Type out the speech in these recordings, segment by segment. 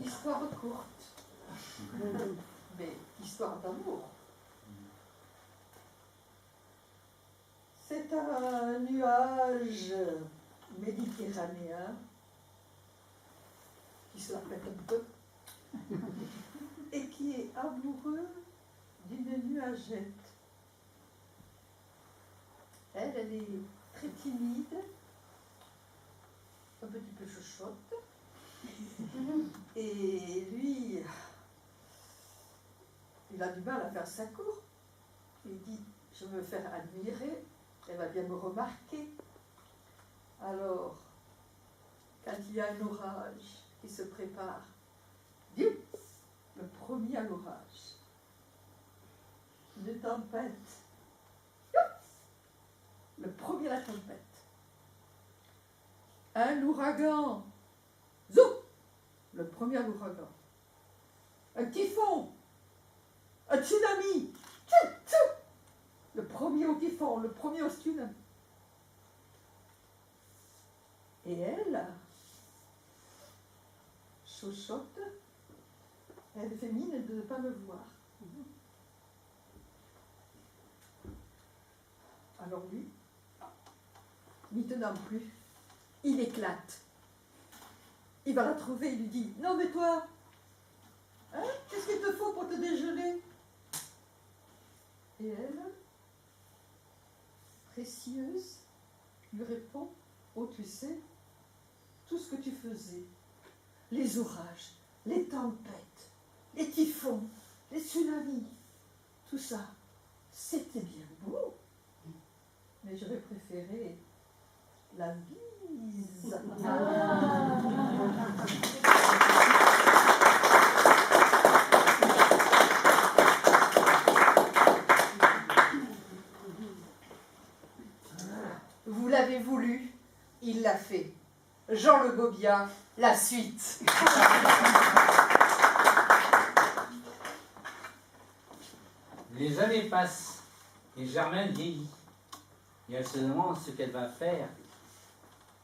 Histoire courte, mais histoire d'amour. C'est un nuage méditerranéen qui se la pète un peu et qui est amoureux d'une nuagette. Elle est très timide, un petit peu chuchote, et lui, il a du mal à faire sa cour. Il dit, je veux me faire admirer, elle va bien me remarquer. Alors, quand il y a un orage qui se prépare, le premier à l'orage, une tempête, le premier à la tempête, un ouragan, zou, le premier à l'ouragan, un typhon, un tsunami, tchou, tchou, le premier au typhon, le premier au tsunami. Et elle, chuchote, elle fait mine de ne pas me voir. Alors lui, n'y tenant plus, il éclate. Il va la trouver, il lui dit, non mais toi, hein, qu'est-ce qu'il te faut pour te dégeler? Et elle, précieuse, lui répond, oh tu sais, tout ce que tu faisais, les orages, les tempêtes, les typhons, les tsunamis, tout ça, c'était bien beau. Mais j'aurais préféré la bise. Vous l'avez voulu, il l'a fait. Jean Le Gobia, la suite. Les années passent et Germaine vieillit. Et elle se demande ce qu'elle va faire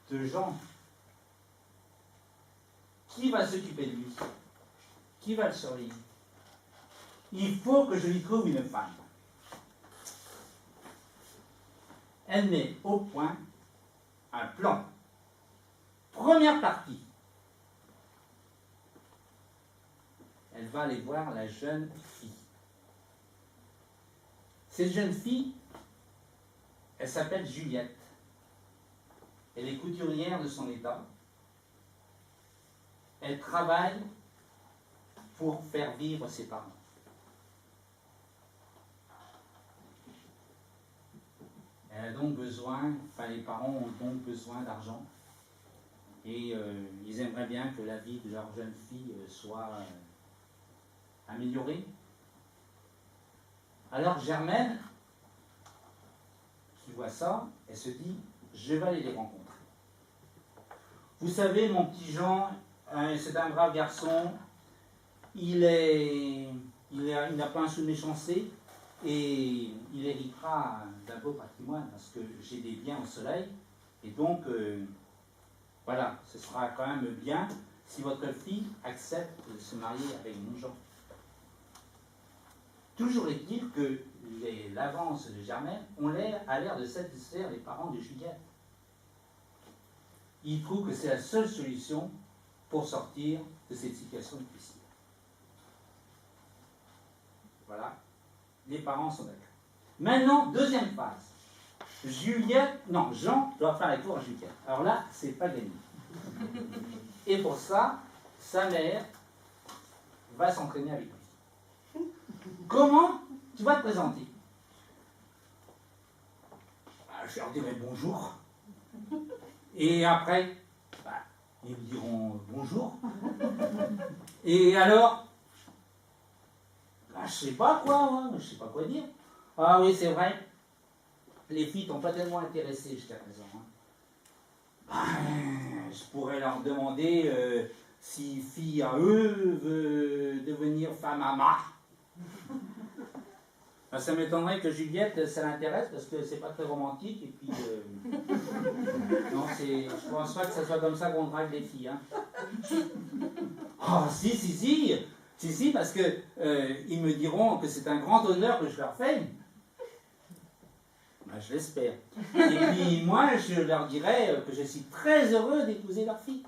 de Jean. Qui va s'occuper de lui? Qui va le surveiller? Il faut que je lui trouve une femme. Elle met au point un plan. Première partie. Elle va aller voir la jeune fille. Cette jeune fille, elle s'appelle Juliette. Elle est couturière de son état. Elle travaille pour faire vivre ses parents. Elle a donc besoin, enfin les parents ont donc besoin d'argent. Et ils aimeraient bien que la vie de leur jeune fille soit améliorée. Alors Germaine, qui voit ça, elle se dit, je vais aller les rencontrer. Vous savez, mon petit Jean, c'est un brave garçon, il n'a pas un sou de méchanceté, et il héritera d'un beau patrimoine, parce que j'ai des biens au soleil, et donc, voilà, ce sera quand même bien si votre fille accepte de se marier avec mon Jean. Toujours est-il que l'avance de Germaine a l'air de satisfaire les parents de Juliette. Ils trouvent que c'est la seule solution pour sortir de cette situation difficile. Voilà, les parents sont d'accord. Maintenant, deuxième phase. Jean doit faire la cour à Juliette. Alors là, c'est pas gagné. Et pour ça, sa mère va s'entraîner avec lui. Comment tu vas te présenter? Je leur dirai bonjour. Et après, ils me diront bonjour. Et alors, je sais pas quoi, moi, je sais pas quoi dire. Ah oui, c'est vrai, les filles t'ont pas tellement intéressé jusqu'à présent. Je pourrais leur demander si fille à eux veut devenir femme à moi. Ça m'étonnerait que Juliette, ça l'intéresse parce que c'est pas très romantique et puis non, je pense pas que ça soit comme ça qu'on drague les filles. Hein. Oh, si, parce que ils me diront que c'est un grand honneur que je leur fais. Ben, je l'espère. Et puis moi, je leur dirai que je suis très heureux d'épouser leur fille.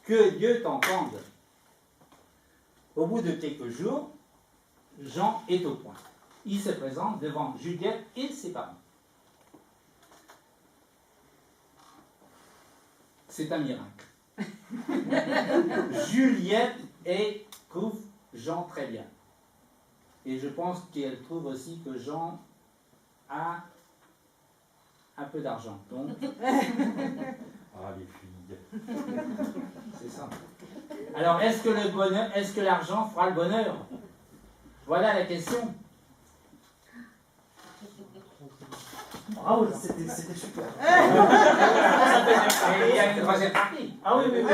Que Dieu t'entende. Au bout de quelques jours, Jean est au point. Il se présente devant Juliette et ses parents. C'est un miracle. Juliette trouve Jean très bien. Et je pense qu'elle trouve aussi que Jean a un peu d'argent. Donc, Ah, les filles. c'est ça. Alors, est-ce que l'argent fera le bonheur? Voilà la question. Bravo, c'était super. Et il y a une troisième partie. Ah oui, oui, oui.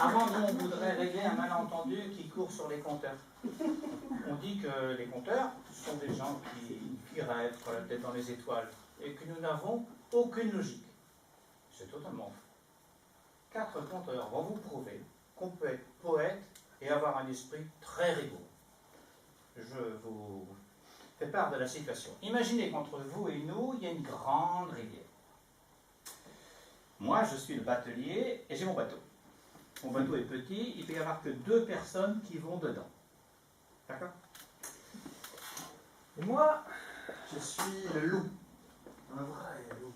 Avant, nous, on voudrait régler un malentendu qui court sur les compteurs. On dit que les compteurs sont des gens qui rêvent, la tête dans les étoiles, et que nous n'avons aucune logique. C'est totalement faux. 4 compteurs vont vous prouver qu'on peut être poète et avoir un esprit très rigoureux. Je vous fais part de la situation. Imaginez qu'entre vous et nous, il y a une grande rivière. Moi, je suis le batelier et j'ai mon bateau. Mon bateau est petit, il peut y avoir que 2 personnes qui vont dedans. D'accord? Et moi, je suis le loup. Un vrai loup.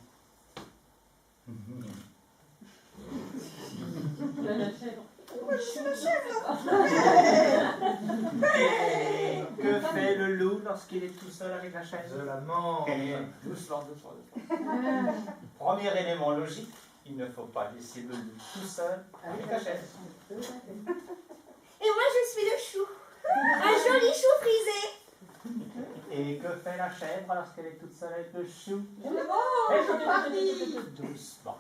Moi, je suis la chèvre. Et que fait le loup lorsqu'il est tout seul avec la chaise? Je la mange. Doucement. Premier élément logique, il ne faut pas laisser le loup tout seul avec la chaise. Et moi, je suis le chou. Un joli chou frisé. Et que fait la chèvre lorsqu'elle est toute seule avec le chou? Doucement.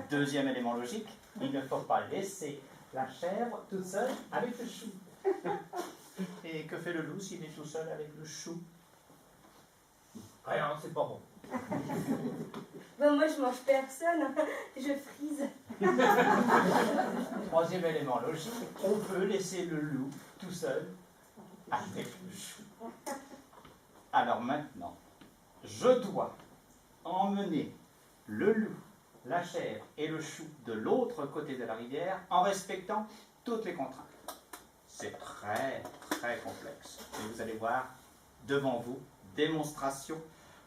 Deuxième élément logique, il ne faut pas laisser la chèvre toute seule avec le chou. Et que fait le loup s'il est tout seul avec le chou? Rien, c'est pas bon. Ben, moi, je mange personne. Je frise. Troisième élément logique, on peut laisser le loup tout seul avec le chou. Alors maintenant, je dois emmener le loup, la chèvre et le chou de l'autre côté de la rivière en respectant toutes les contraintes. C'est très, très complexe. Et vous allez voir devant vous, démonstration,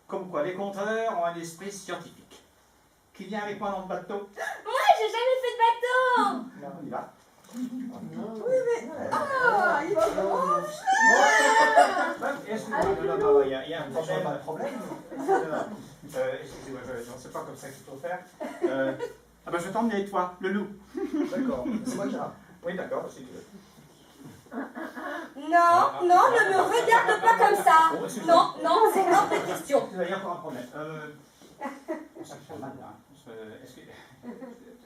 comme quoi les conteurs ont un esprit scientifique. Qui vient avec moi dans le bateau? Moi, j'ai jamais fait de bateau. Là, on y va. Oui, mais. Ah, il va Il y a un problème. Pas de problème. Excusez-moi, je ne sais pas comme ça qu'il faut faire. Ah ben je vais t'emmener, toi, le loup. D'accord, c'est moi qui rame. Oui, d'accord, si tu veux. Non, non, ne me regarde pas comme ça. Non, non, c'est hors de question. Il y a encore un problème. Ça me fait mal, là. Est-ce que...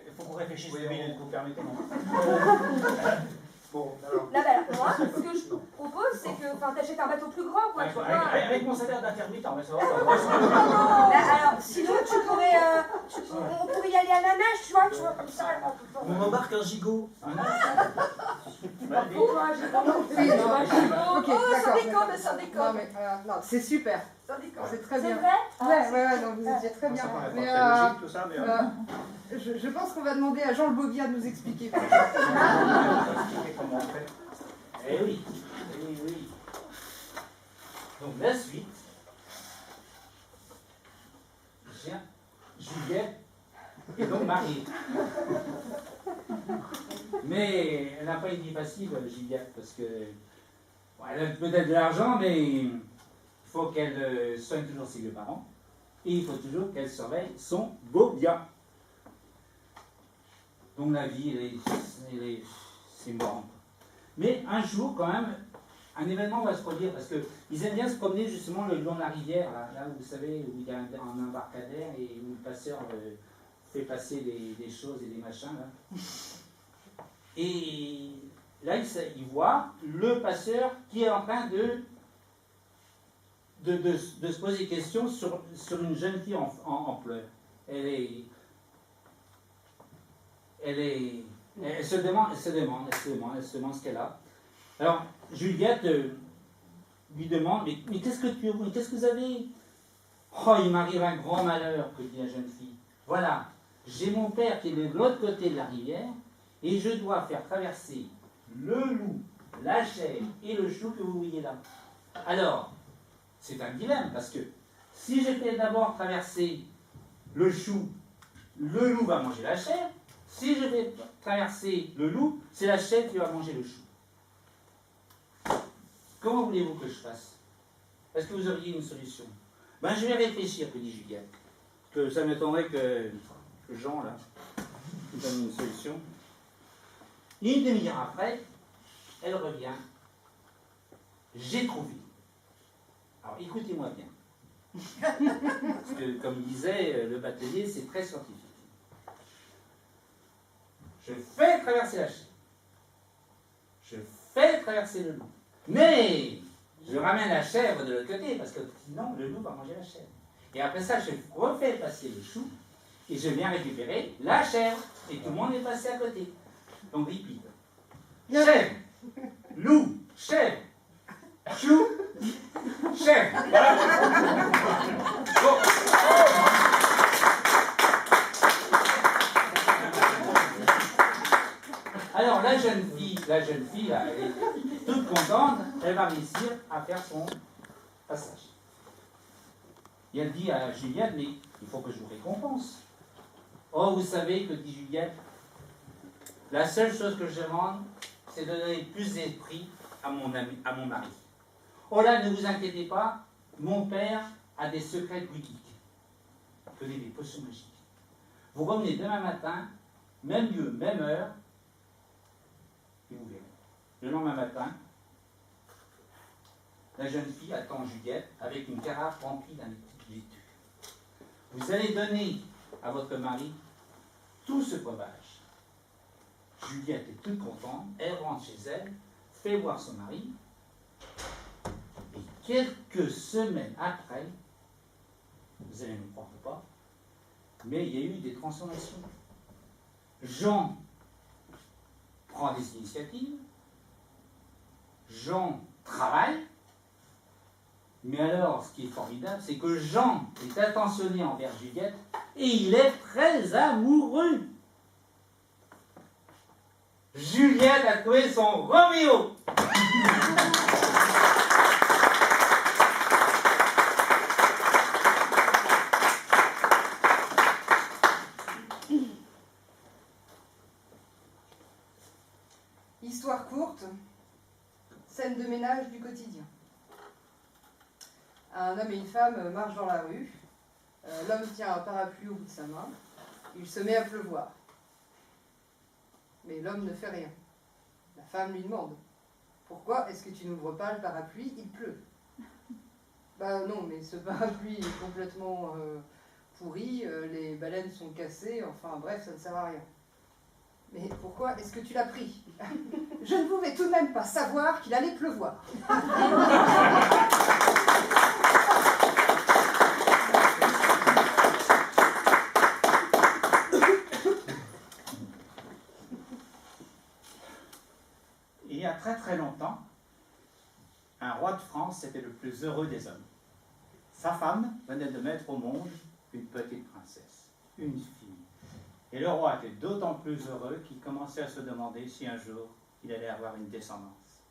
Il faut qu'on réfléchisse 2 minutes, vous permettez, non? Bon, alors. Là, ben, alors, moi, ce que je propose, c'est que t'achètes un bateau plus grand, quoi. Tu vois. Avec mon salaire d'intermittent, mais ça va. Alors, sinon, on pourrait y aller à la nage, tu vois, comme ça. On embarque un gigot. Ok, d'accord. Ça Non, déconne. mais non, c'est super. Ça déconne. C'est très C'est bien. vrai? Ouais, non, vous étiez très bien. Mais tout ça, mais... je pense qu'on va demander à Jean le Bobia de nous expliquer. Comment on fait. Eh oui. Donc la suite, Juliette est donc mariée. Mais elle n'a pas une vie facile, Juliette, parce que bon, elle a peut-être de l'argent, mais il faut qu'elle soigne toujours ses deux parents. Et il faut toujours qu'elle surveille son Bobia. Donc la vie, c'est mort. Mais un jour, quand même, un événement va se produire, parce qu'ils aiment bien se promener justement le long de la rivière, là où vous savez, où il y a un embarcadère et où le passeur fait passer des choses et des machins. Là. Et là, il voit le passeur qui est en train de de se poser des questions sur une jeune fille en pleurs. Elle se demande ce qu'elle a. Alors, Juliette lui demande, mais qu'est-ce que vous avez? Oh, il m'arrive un grand malheur, que dit la jeune fille. Voilà, j'ai mon père qui est de l'autre côté de la rivière, et je dois faire traverser le loup, la chèvre et le chou que vous voyez là. Alors, c'est un dilemme, parce que si je fais d'abord traverser le chou, le loup va manger la chèvre. Si je vais traverser le loup, c'est la chèvre qui va manger le chou. Comment voulez-vous que je fasse? Est-ce que vous auriez une solution? Ben, je vais réfléchir, que dit Juliette. Que ça m'étonnerait que Jean, là, nous donne une solution. Une demi-heure après, elle revient. J'ai trouvé. Alors, écoutez-moi bien. Parce que, comme disait le batelier, c'est très scientifique. Je fais traverser la chèvre. Je fais traverser le loup. Mais je ramène la chèvre de l'autre côté, parce que sinon, le loup va manger la chèvre. Et après ça, je refais passer le chou, et je viens récupérer la chèvre. Et tout le monde est passé à côté. Donc, repeat. Chèvre, loup, chèvre, chou, chèvre. Voilà. Bon. Alors, la jeune fille, là, elle est toute contente, elle va réussir à faire son passage. Et elle dit à Juliette, mais il faut que je vous récompense. Oh, vous savez, que dit Juliette, la seule chose que je demande, c'est de donner plus d'esprit à mon mari. Oh là, ne vous inquiétez pas, mon père a des secrets druidiques. Il connaît des potions magiques. Vous revenez demain matin, même lieu, même heure, et vous verrez. Le lendemain matin, la jeune fille attend Juliette avec une carafe remplie d'un laitue. Vous allez donner à votre mari tout ce breuvage. Juliette est toute contente, elle rentre chez elle, fait voir son mari, et quelques semaines après, vous allez ne me croire pas, mais il y a eu des transformations. Jean prend des initiatives, Jean travaille, mais alors, ce qui est formidable, c'est que Jean est attentionné envers Juliette et il est très amoureux. Juliette a trouvé son Roméo. Histoire courte, scène de ménage du quotidien. Un homme et une femme marchent dans la rue. L'homme tient un parapluie au bout de sa main. Il se met à pleuvoir. Mais l'homme ne fait rien. La femme lui demande: pourquoi est-ce que tu n'ouvres pas le parapluie? Il pleut. Bah non, mais ce parapluie est complètement pourri, les baleines sont cassées, enfin bref, ça ne sert à rien. Mais pourquoi est-ce que tu l'as pris? Je ne pouvais tout de même pas savoir qu'il allait pleuvoir. Il y a très très longtemps, un roi de France était le plus heureux des hommes. Sa femme venait de mettre au monde une petite princesse, une fille. Et le roi était d'autant plus heureux qu'il commençait à se demander si un jour il allait avoir une descendance.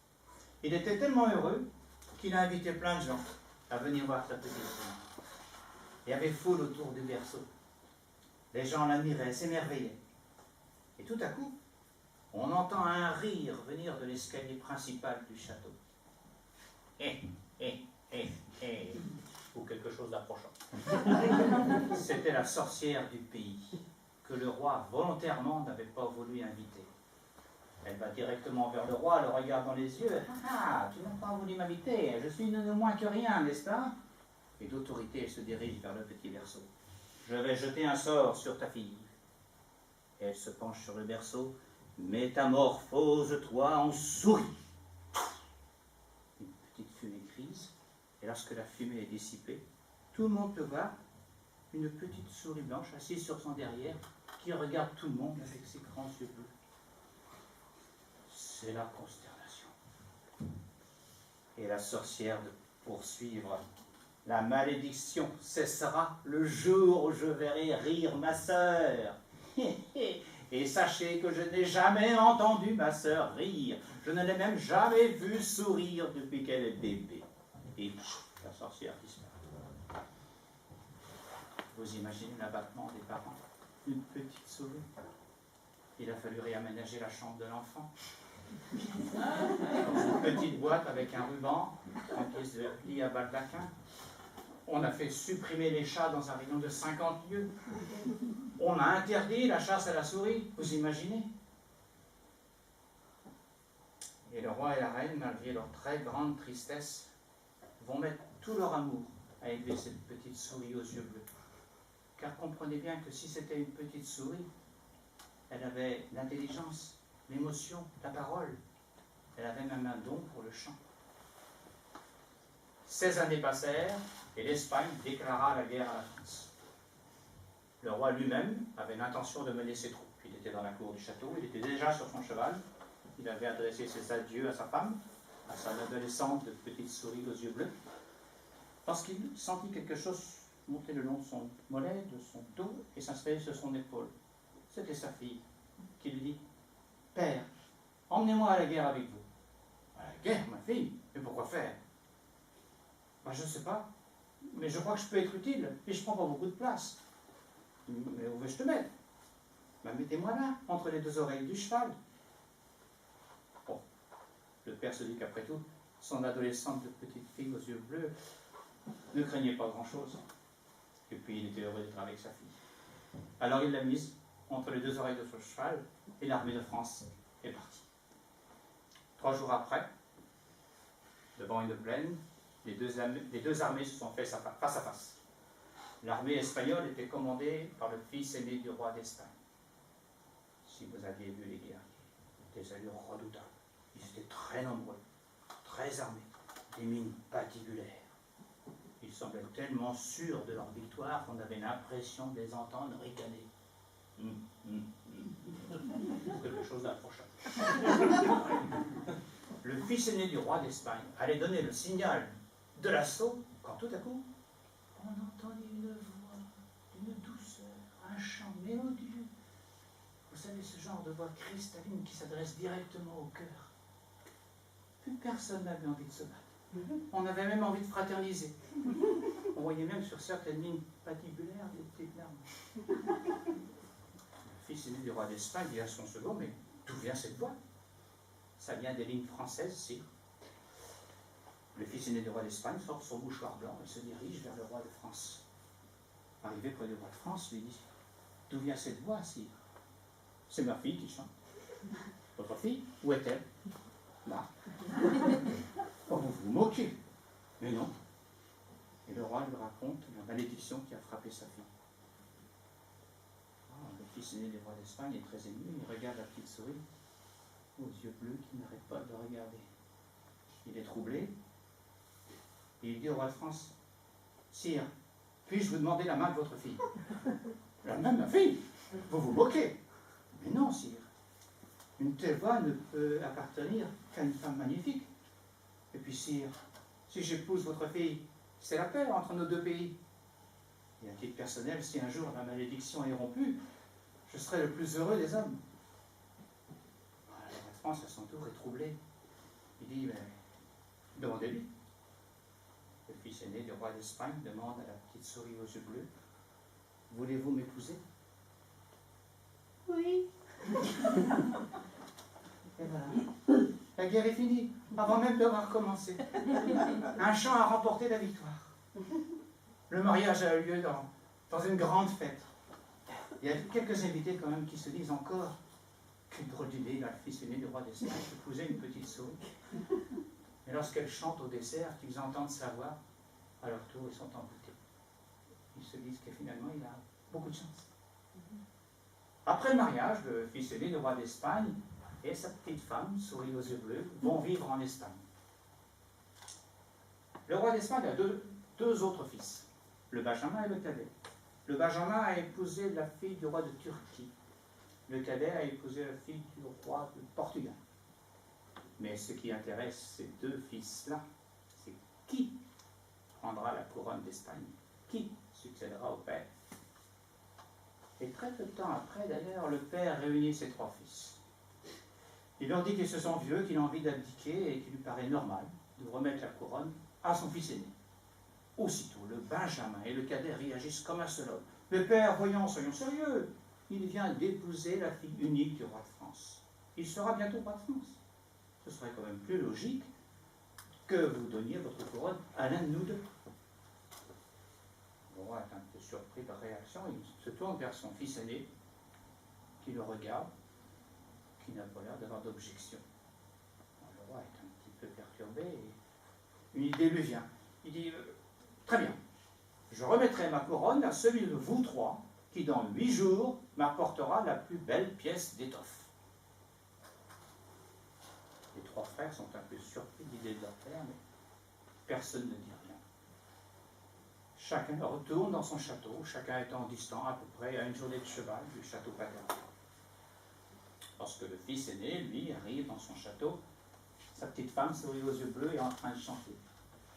Il était tellement heureux qu'il a invité plein de gens à venir voir sa petite fille. Il y avait foule autour du berceau. Les gens l'admiraient, s'émerveillaient. Et tout à coup, on entend un rire venir de l'escalier principal du château. Ou quelque chose d'approchant. C'était la sorcière du pays, que le roi volontairement n'avait pas voulu inviter. Elle va directement vers le roi, le regarde dans les yeux. Ah, tu n'as pas voulu m'inviter, je suis ne moins que rien, n'est-ce pas? Et d'autorité, elle se dirige vers le petit berceau. Je vais jeter un sort sur ta fille. Et elle se penche sur le berceau. Métamorphose-toi en souris. Une petite fumée grise Et lorsque la fumée est dissipée, tout le monde peut voir une petite souris blanche assise sur son derrière qui regarde tout le monde avec ses grands yeux bleus. C'est la consternation. Et la sorcière de poursuivre. La malédiction cessera le jour où je verrai rire ma sœur. Et sachez que je n'ai jamais entendu ma sœur rire. Je ne l'ai même jamais vue sourire depuis qu'elle est bébé. Et la sorcière disparaît. Vous imaginez l'abattement des parents? Une petite souris. Il a fallu réaménager la chambre de l'enfant. Dans une petite boîte avec un ruban, en pièce de lit à baldaquin. On a fait supprimer les chats dans un rayon de 50 lieues. On a interdit la chasse à la souris, vous imaginez? Et le roi et la reine, malgré leur très grande tristesse, vont mettre tout leur amour à élever cette petite souris aux yeux bleus. Car comprenez bien que si c'était une petite souris, elle avait l'intelligence, l'émotion, la parole. Elle avait même un don pour le chant. 16 années passèrent et l'Espagne déclara la guerre à la France. Le roi lui-même avait l'intention de mener ses troupes. Il était dans la cour du château, il était déjà sur son cheval. Il avait adressé ses adieux à sa femme, à sa adolescente de petite souris aux yeux bleus, lorsqu'il sentit quelque chose monter le long de son mollet, de son dos et s'installer sur son épaule. C'était sa fille qui lui dit « Père, emmenez-moi à la guerre avec vous. »« À la guerre, ma fille? Mais pourquoi faire ?»« Ben, je ne sais pas, mais je crois que je peux être utile et je prends pas beaucoup de place. »« Mais où veux-je te mettre? »« Ben, mettez-moi là, entre les deux oreilles du cheval. » Bon, le père se dit qu'après tout, son adolescente de petite fille aux yeux bleus ne craignait pas grand-chose. Et puis il était heureux d'être avec sa fille. Alors il l'a mise entre les deux oreilles de son cheval et l'armée de France est partie. 3 jours après, devant une plaine, les deux armées se sont fait face à face. L'armée espagnole était commandée par le fils aîné du roi d'Espagne. Si vous aviez vu les guerriers, des allures redoutables, ils étaient très nombreux, très armés, des mines patibulaires. Ils semblaient tellement sûrs de leur victoire qu'on avait l'impression de les entendre ricaner. Quelque chose d'approchable. Le fils aîné du roi d'Espagne allait donner le signal de l'assaut quand tout à coup, on entendit une voix d'une douceur, un chant mélodieux. Vous savez, ce genre de voix cristalline qui s'adresse directement au cœur. Plus personne n'avait envie de se battre. On avait même envie de fraterniser. On voyait même sur certaines lignes patibulaires des petites larmes. Le fils aîné du roi d'Espagne dit à son second, mais d'où vient cette voix? Ça vient des lignes françaises, sire. Le fils aîné du roi d'Espagne sort son mouchoir blanc et se dirige vers le roi de France. Arrivé près du roi de France, lui dit, d'où vient cette voix, sire? C'est ma fille qui chante. Votre fille, où est-elle? Là. Oh, vous vous moquez. Mais non. Et le roi lui raconte la malédiction qui a frappé sa fille. Oh, le fils aîné du roi d'Espagne est très ému. Il regarde la petite souris aux yeux bleus qui n'arrêtent pas de le regarder. Il est troublé. Et il dit au roi de France, sire, puis-je vous demander la main de votre fille? La main de ma fille? Vous vous moquez. Mais non, sire. Une telle voix ne peut appartenir qu'à une femme magnifique. Et puis, sire, si j'épouse votre fille, c'est la paix entre nos deux pays. Et à titre personnel, si un jour la malédiction est rompue, je serai le plus heureux des hommes. Le roi de France, à son tour, est troublé. Il dit, mais demandez-lui. Le fils aîné du roi d'Espagne demande à la petite souris aux yeux bleus, voulez-vous m'épouser? Oui. Et voilà. La guerre est finie, avant même d'avoir commencé. Un chant a remporté la victoire. Le mariage a eu lieu dans une grande fête. Il y a quelques invités quand même qui se disent encore quelle drôle d'idée, là, le fils aîné du roi d'Espagne épousait une petite souris. Et lorsqu'elle chante au dessert, qu'ils entendent sa voix, à leur tour, ils sont emboutés. Ils se disent que finalement, il a beaucoup de chance. Après le mariage, le fils aîné du roi d'Espagne et sa petite femme, souris aux yeux bleus, vont vivre en Espagne. Le roi d'Espagne a deux autres fils, le Benjamin et le cadet. Le Benjamin a épousé la fille du roi de Turquie. Le cadet a épousé la fille du roi de Portugal. Mais ce qui intéresse ces deux fils-là, c'est qui prendra la couronne d'Espagne, qui succédera au père. Et très peu de temps après, d'ailleurs, le père réunit ses trois fils. Il leur dit qu'ils se sont vieux, qu'il a envie d'abdiquer et qu'il lui paraît normal de remettre la couronne à son fils aîné. Aussitôt, le Benjamin et le cadet réagissent comme un seul homme. Le père, voyons, soyons sérieux, il vient d'épouser la fille unique du roi de France. Il sera bientôt roi de France. Ce serait quand même plus logique que vous donniez votre couronne à l'un de nous deux. Le roi est un peu surpris par réaction, il se tourne vers son fils aîné, qui le regarde, qui n'a pas l'air d'avoir d'objection. Le roi est un petit peu perturbé et une idée lui vient. Il dit très bien, je remettrai ma couronne à celui de vous trois qui dans 8 jours m'apportera la plus belle pièce d'étoffe. Les trois frères sont un peu surpris de l'idée de leur père, mais personne ne dit rien. Chacun retourne dans son château, chacun étant distant à peu près à une journée de cheval du château paternel. Lorsque le fils aîné, lui, arrive dans son château, sa petite femme sourit aux yeux bleus et est en train de chanter.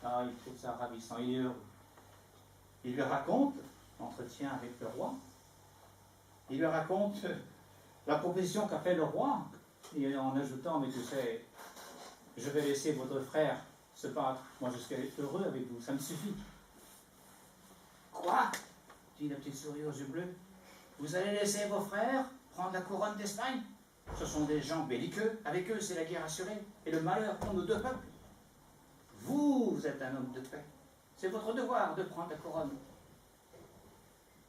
Ah, il trouve ça ravissant, il est heureux. Il lui raconte l'entretien avec le roi. Il lui raconte la proposition qu'a fait le roi, et en ajoutant, mais tu sais, je vais laisser votre frère se battre. Moi, je serai heureux avec vous, ça me suffit. Quoi? Dit la petite souris aux yeux bleus. Vous allez laisser vos frères prendre la couronne d'Espagne? Ce sont des gens belliqueux. Avec eux, c'est la guerre assurée et le malheur pour nos deux peuples. Vous êtes un homme de paix. C'est votre devoir de prendre la couronne.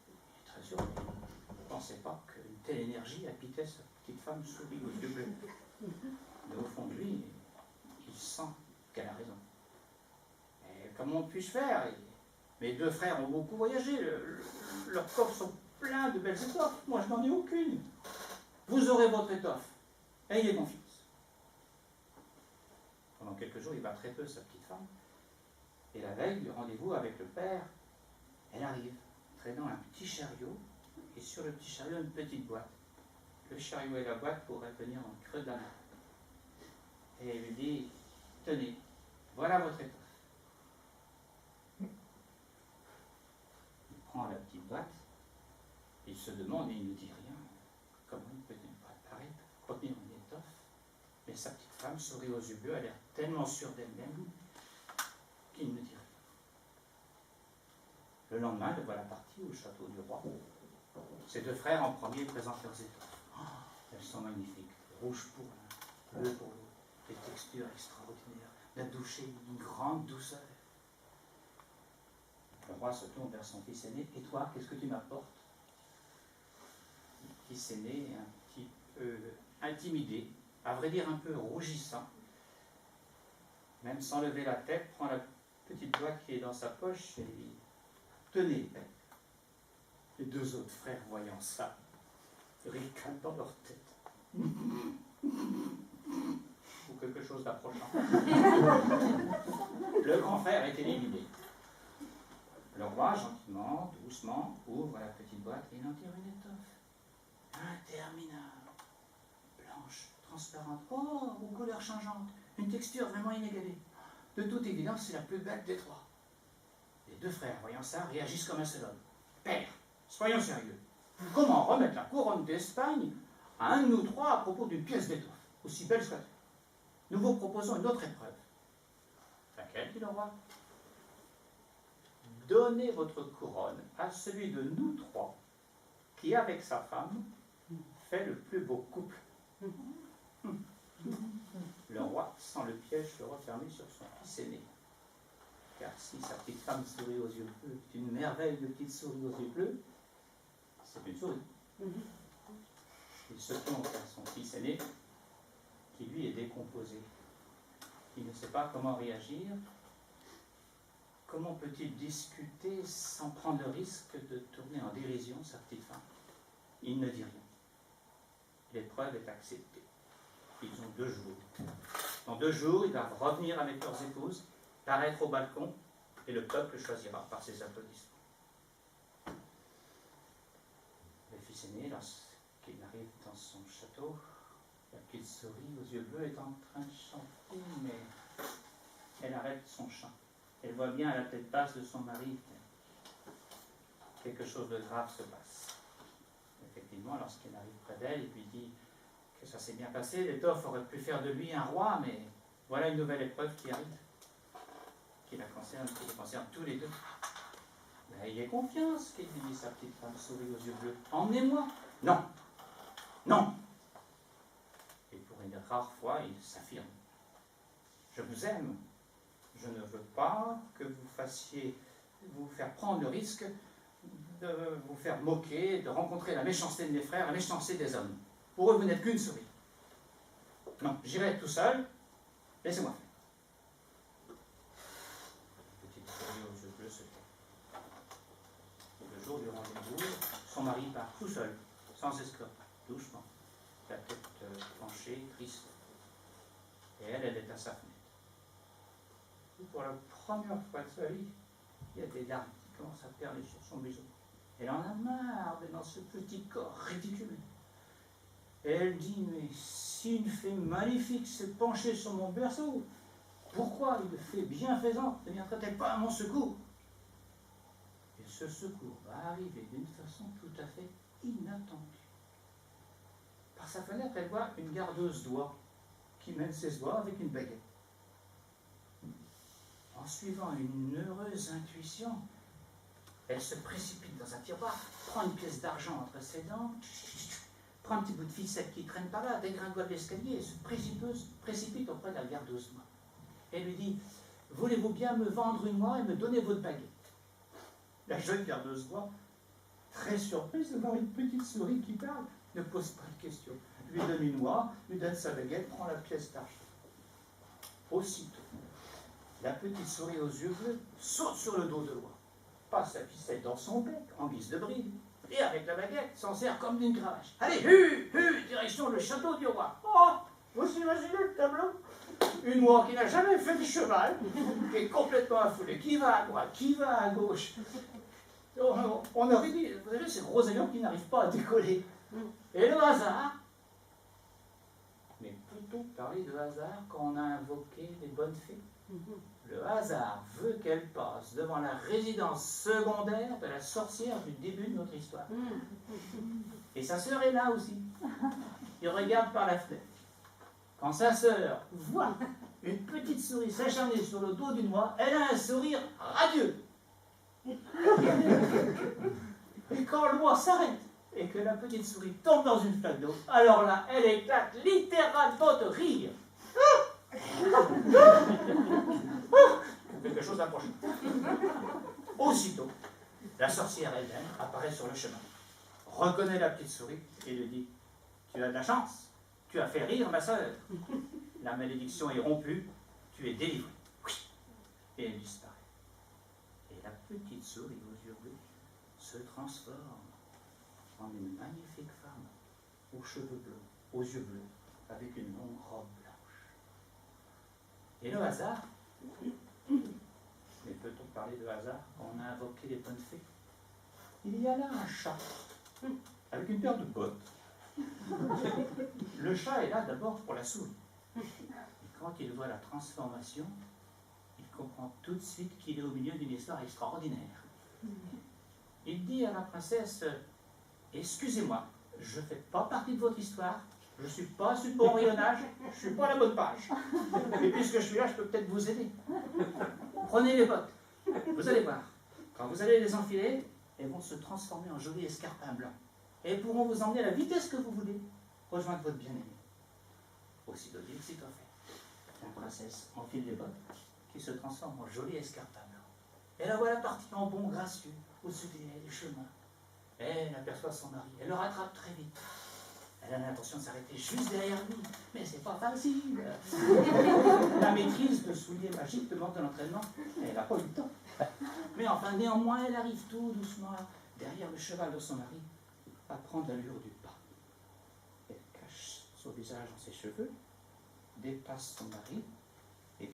Il est très sûr. Ne pensez pas qu'une telle énergie habitait sa petite femme souris aux yeux bleus. Mais au fond de lui, il sent qu'elle a raison. Et comment puis-je faire? Mes deux frères ont beaucoup voyagé. Leurs coffres sont pleins de belles étoffes. Moi, je n'en ai aucune. Vous aurez votre étoffe. Ayez confiance. Pendant quelques jours, il va très peu sa petite femme. Et la veille du rendez-vous avec le père, elle arrive, traînant un petit chariot, et sur le petit chariot, une petite boîte. Le chariot et la boîte pourraient venir dans le creux de la main. Et elle lui dit, tenez, voilà votre étoffe. Il prend la petite boîte, il se demande, et il ne dit rien, comment il peut une boîte pareille contenir une étoffe. Mais sa petite femme sourit aux yeux bleus, elle a l'air tellement sûre d'elle-même qu'il ne dit rien. Le lendemain, le voilà parti au château du roi. Ses deux frères en premier présentent leurs étoffes. Oh, elles sont magnifiques, rouge pour l'un, bleu pour l'autre, des textures extraordinaires, d'un toucher d'une grande douceur. Le roi se tourne vers son fils aîné. Et toi, qu'est-ce que tu m'apportes? Le fils aîné est un petit peu intimidé, à vrai dire un peu rougissant, même sans lever la tête, prend la petite boîte qui est dans sa poche et dit « Tenez !» Les deux autres frères, voyant ça, ricanent dans leur tête. Ou quelque chose d'approchant. Le grand frère est éliminé. Le roi, gentiment, doucement, ouvre la petite boîte et il en tire une étoffe. Interminable. Blanche, transparente, oh, aux couleurs changeantes, une texture vraiment inégalée. De toute évidence, c'est la plus belle des trois. Les deux frères, voyant ça, réagissent comme un seul homme. Père, soyons sérieux. Comment remettre la couronne d'Espagne à un de nous trois à propos d'une pièce d'étoffe, aussi belle soit-elle? Nous vous proposons une autre épreuve. Laquelle, dit le roi? Donnez votre couronne à celui de nous trois qui, avec sa femme, fait le plus beau couple. Le roi sent le piège se refermer sur son fils aîné. Car si sa petite femme sourit aux yeux bleus, est une merveille de petite souris aux yeux bleus, c'est une souris. Il se tourne vers son fils aîné, qui lui est décomposé. Il ne sait pas comment réagir. Comment peut-il discuter sans prendre le risque de tourner en dérision sa petite femme? Il ne dit rien. L'épreuve est acceptée. Ils ont 2 jours. Dans 2 jours, ils doivent revenir avec leurs épouses paraître au balcon, et le peuple choisira par ses applaudissements. Le fils aîné, lorsqu'il arrive dans son château, la petite souris aux yeux bleus est en train de chanter, mais elle arrête son chant. Elle voit bien à la tête basse de son mari que quelque chose de grave se passe. Effectivement, lorsqu'il arrive près d'elle, il lui dit que ça s'est bien passé, l'étoffe aurait pu faire de lui un roi, mais voilà une nouvelle épreuve qui arrive, qui les concerne tous les deux. Ben, ayez confiance, qu'il lui dit sa petite femme souris aux yeux bleus. Emmenez-moi. Non, non. Et pour une rare fois, il s'affirme. Je vous aime. Je ne veux pas que vous faire prendre le risque de vous faire moquer, de rencontrer la méchanceté de mes frères, la méchanceté des hommes. Pour eux, vous n'êtes qu'une souris. Non, j'irai tout seul. Laissez-moi faire. La petite souris aux yeux bleus se tait. Le jour du rendez-vous, son mari part tout seul, sans escorte, doucement, la tête penchée, triste. Et elle est à sa fenêtre. Et pour la première fois de sa vie, il y a des larmes qui commencent à perler sur son museau. Elle en a marre d'être dans ce petit corps ridicule. Et elle dit, mais si une fée maléfique s'est penchée sur mon berceau, pourquoi une fée bienfaisante ne viendrait-elle pas à mon secours? Et ce secours va arriver d'une façon tout à fait inattendue. Par sa fenêtre, elle voit une gardeuse d'oies qui mène ses oies avec une baguette. En suivant une heureuse intuition, elle se précipite dans un tiroir, prend une pièce d'argent entre ses dents, prend un petit bout de ficelle qui traîne par là, dégringole l'escalier et se précipite auprès de la gardeuse d'oies. Elle lui dit, voulez-vous bien me vendre une oie et me donner votre baguette? La jeune gardeuse d'oies, très surprise de voir une petite souris qui parle, ne pose pas de questions. Lui donne une oie, lui donne sa baguette, prend la pièce d'argent. Aussitôt, la petite souris aux yeux bleus saute sur le dos de l'oie, passe la ficelle dans son bec en guise de bride, et avec la baguette s'en sert comme d'une cravache. Allez, direction le château du roi. Oh, vous imaginez le tableau? Une oie qui n'a jamais fait de cheval, qui est complètement affolée, qui va à droite, qui va à gauche. On aurait dit, vous savez, ces gros avions qui n'arrivent pas à décoller. Et le hasard, mais peut-on parler de hasard quand on a invoqué les bonnes fées? Le hasard veut qu'elle passe devant la résidence secondaire de la sorcière du début de notre histoire. Et sa sœur est là aussi. Il regarde par la fenêtre. Quand sa sœur voit une petite souris s'acharner sur le dos d'une oie, elle a un sourire radieux. Et quand l'oie s'arrête et que la petite souris tombe dans une flaque d'eau, alors là, elle éclate littéralement de rire. Quelque chose d'approche. Aussitôt, la sorcière elle-même apparaît sur le chemin, reconnaît la petite souris et lui dit, tu as de la chance, tu as fait rire ma sœur. La malédiction est rompue, tu es délivrée. Et elle disparaît. Et la petite souris aux yeux bleus se transforme en une magnifique femme aux cheveux bleus, aux yeux bleus, avec une longue robe blanche. Et le hasard, mais peut-on parler de hasard quand on a invoqué les bonnes fées? Il y a là un chat, avec une paire de bottes. Le chat est là d'abord pour la souris. Et quand il voit la transformation, il comprend tout de suite qu'il est au milieu d'une histoire extraordinaire. Il dit à la princesse, excusez-moi, je ne fais pas partie de votre histoire, je ne suis pas sur le bon rayonnage, je ne suis pas à la bonne page. Et puisque je suis là, je peux peut-être vous aider. Prenez les bottes, vous allez voir, quand vous allez les enfiler, elles vont se transformer en jolis escarpins blancs. Et elles pourront vous emmener à la vitesse que vous voulez, rejoindre votre bien-aimé. Aussitôt dit, aussitôt fait. La princesse enfile les bottes, qui se transforment en jolis escarpins blancs. Et la voilà partie en bond gracieux, au-dessus des chemins. Elle aperçoit son mari, elle le rattrape très vite. Elle a l'intention de s'arrêter juste derrière lui, mais c'est pas facile. La maîtrise de souliers magiques demande de l'entraînement, et elle n'a pas eu le temps. Mais enfin, néanmoins, elle arrive tout doucement derrière le cheval de son mari, à prendre l'allure du pas. Elle cache son visage dans ses cheveux, dépasse son mari,